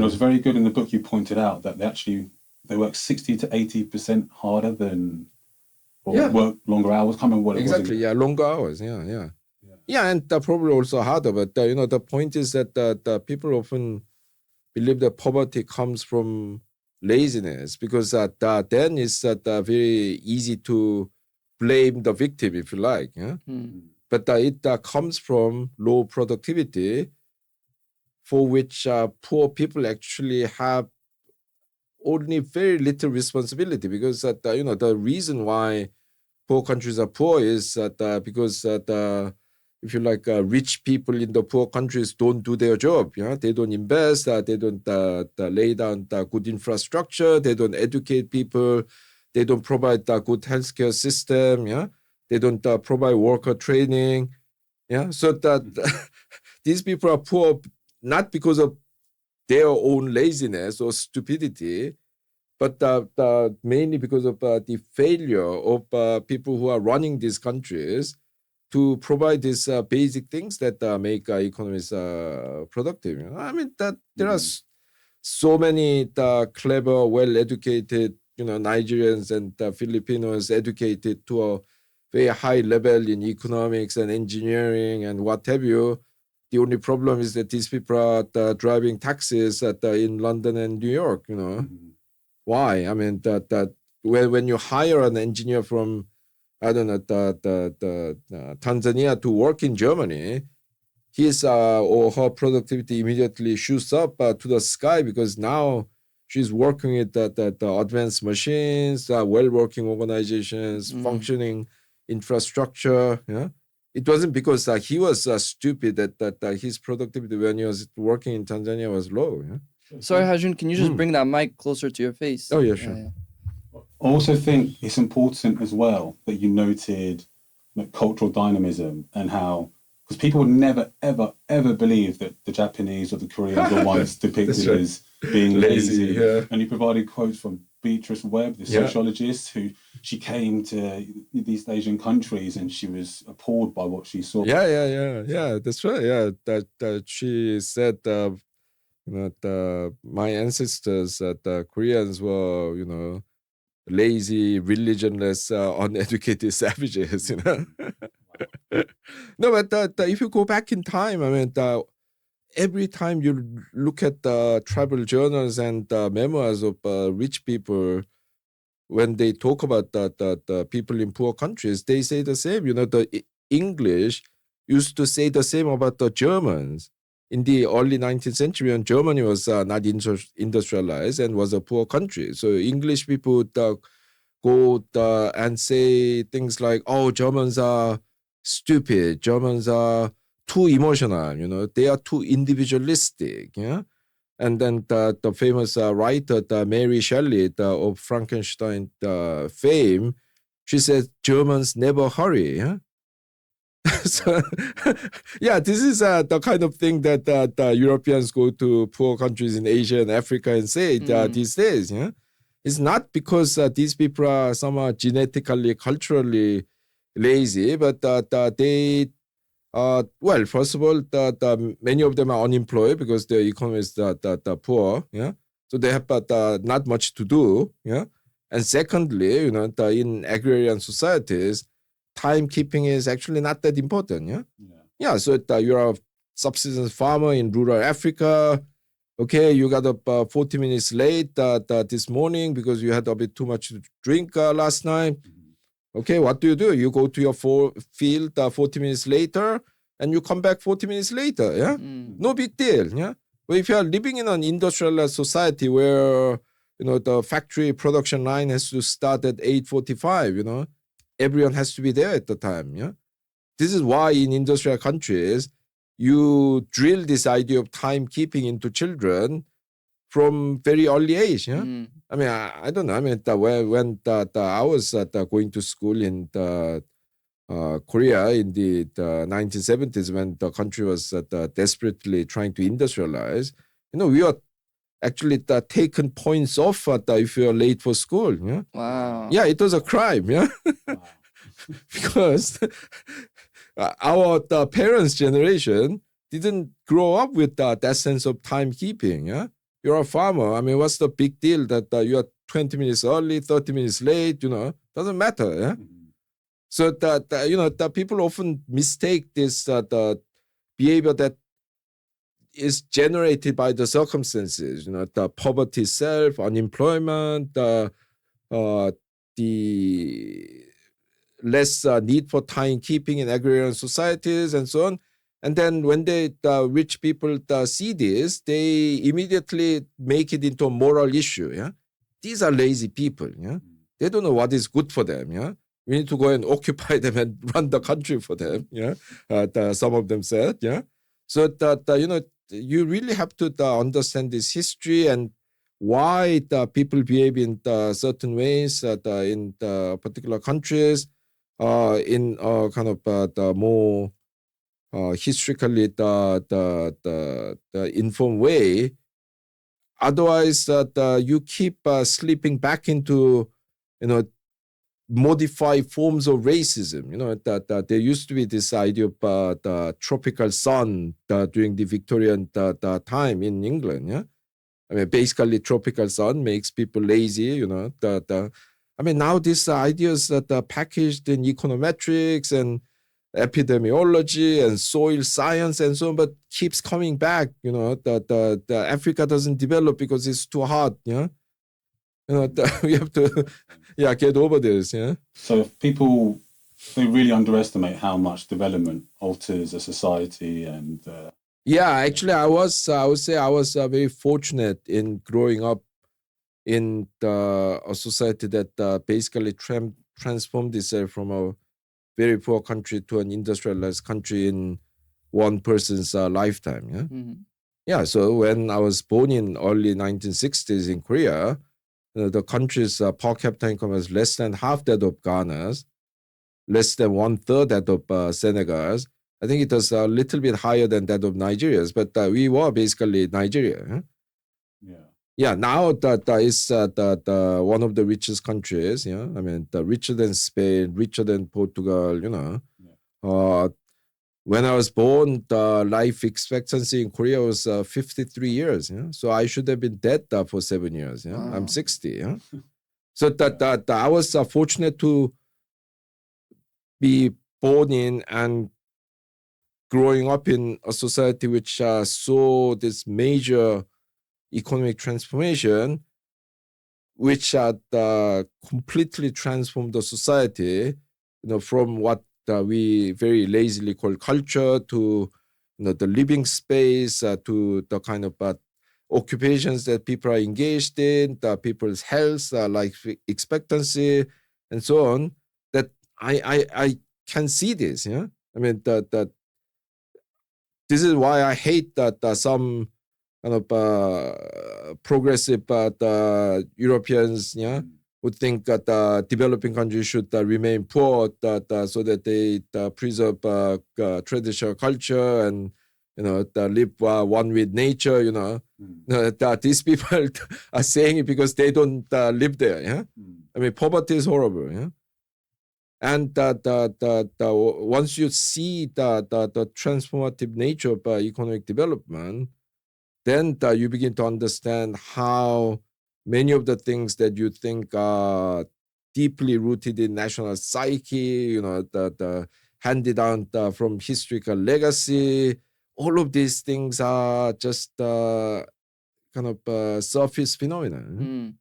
It was very good in the book. You pointed out that they work 60 to 80% harder than or Yeah. work longer hours. Can't remember what it was. Exactly. Yeah, longer hours. Yeah, and probably also harder. But the point is that the people often believe that poverty comes from laziness because then it's very easy to blame the victim, if you like. Yeah? But it comes from low productivity, for which poor people actually have only very little responsibility, because the reason why poor countries are poor is that because if you like, rich people in the poor countries don't do their job. They don't invest, they don't lay down good infrastructure, they don't educate people, they don't provide good healthcare system. They don't provide worker training. So that these people are poor not because of their own laziness or stupidity, but mainly because of the failure of people who are running these countries to provide these basic things that make economies productive. I mean, that there are so many clever, well-educated, Nigerians and Filipinos educated to a very high level in economics and engineering and what have you. The only problem is that these people are driving taxis in London and New York. Why? I mean, that when you hire an engineer from, I don't know, Tanzania to work in Germany, his or her productivity immediately shoots up to the sky, because now she's working with the advanced machines, well-working organizations, functioning infrastructure. It wasn't because he was stupid that his productivity when he was working in Tanzania was low. Sorry, Ha-Joon, can you just bring that mic closer to your face? Oh, yeah, sure. I also think it's important as well that you noted cultural dynamism and how, because people would never, ever, ever believe that the Japanese or the Koreans were once depicted right. as being lazy. Yeah. And you provided quotes from Beatrice Webb, the sociologist, who she came to these Asian countries and she was appalled by what she saw. Yeah. That's right. Yeah, that she said, my ancestors, the Koreans were, lazy, religionless, uneducated savages. No, but if you go back in time, I mean, every time you look at the travel journals and memoirs of rich people, when they talk about the people in poor countries, they say the same. The English used to say the same about the Germans. In the early 19th century, when Germany was not industrialized and was a poor country, so English people would go and say things like, "Oh, Germans are stupid. Germans are too emotional. They are too individualistic." And then the famous writer, Mary Shelley of Frankenstein fame, she said, "Germans never hurry." So, this is the kind of thing that Europeans go to poor countries in Asia and Africa and say these days. It's not because these people are somehow genetically, culturally lazy, but they, well, first of all, many of them are unemployed because their economy is poor. So they have not much to do. And secondly, in agrarian societies, timekeeping is actually not that important. So you're a subsistence farmer in rural Africa. Okay, you got up 40 minutes late this morning because you had a bit too much to drink last night. Okay, what do? You go to your field 40 minutes later and you come back 40 minutes later. No big deal. But if you are living in an industrialized society where the factory production line has to start at 8:45, everyone has to be there at the time. This is why in industrial countries you drill this idea of timekeeping into children from very early age. I mean, I don't know. I mean, when I was going to school in Korea in the 1970s, when the country was desperately trying to industrialize, we were actually taken points off if you are late for school. Wow. Yeah, it was a crime. Wow. Because our parents' generation didn't grow up with that sense of timekeeping. you're a farmer. I mean, what's the big deal that you are 20 minutes early, 30 minutes late? Doesn't matter. Yeah. So that the people often mistake this the behavior that is generated by the circumstances. The poverty itself, unemployment, the less need for timekeeping in agrarian societies and so on. And then when the rich people see this, they immediately make it into a moral issue. Yeah, these are lazy people. Yeah, they don't know what is good for them. Yeah, we need to go and occupy them and run the country for them. Yeah, some of them said. Yeah, so that you really have to understand this history and why the people behave in certain ways in particular countries, in kind of the more historically the informed way. Otherwise, you keep slipping back into modified forms of racism. That there used to be this idea of the tropical sun during the Victorian time in England. Yeah, I mean, basically, tropical sun makes people lazy. I mean, now these ideas that are packaged in econometrics and epidemiology and soil science and so on, but keeps coming back. The Africa doesn't develop because it's too hot. Yeah, we have to, get over this. Yeah. So if people, they really underestimate how much development alters a society and. Yeah, actually, I would say I was very fortunate in growing up in a society that basically transformed itself from a very poor country to an industrialized country in one person's lifetime. Yeah, yeah. So when I was born in early 1960s in Korea, the country's per capita income was less than half that of Ghana's, less than 1/3 that of Senegal's. I think it was a little bit higher than that of Nigeria's, but we were basically Nigeria. Huh? Yeah. Yeah, now that is one of the richest countries. Yeah, I mean, richer than Spain, richer than Portugal. Yeah. When I was born, the life expectancy in Korea was 53 years. Yeah, so I should have been dead for 7 years. Yeah, Wow. I'm 60. Yeah, so that I was fortunate to be born in and growing up in a society which saw this major economic transformation, which completely transformed the society, from what we very lazily call culture to, the living space to the kind of occupations that people are engaged in, the people's health, life expectancy, and so on. That I can see this. Yeah, I mean that. This is why I hate that some kind of progressive Europeans, would think that developing countries should remain poor, so that they preserve traditional culture and live one with nature. That these people are saying it because they don't live there. Yeah, I mean, poverty is horrible. Yeah. And once you see the transformative nature of economic development, then you begin to understand how many of the things that you think are deeply rooted in national psyche, the handed down from historical legacy, all of these things are just kind of surface phenomena.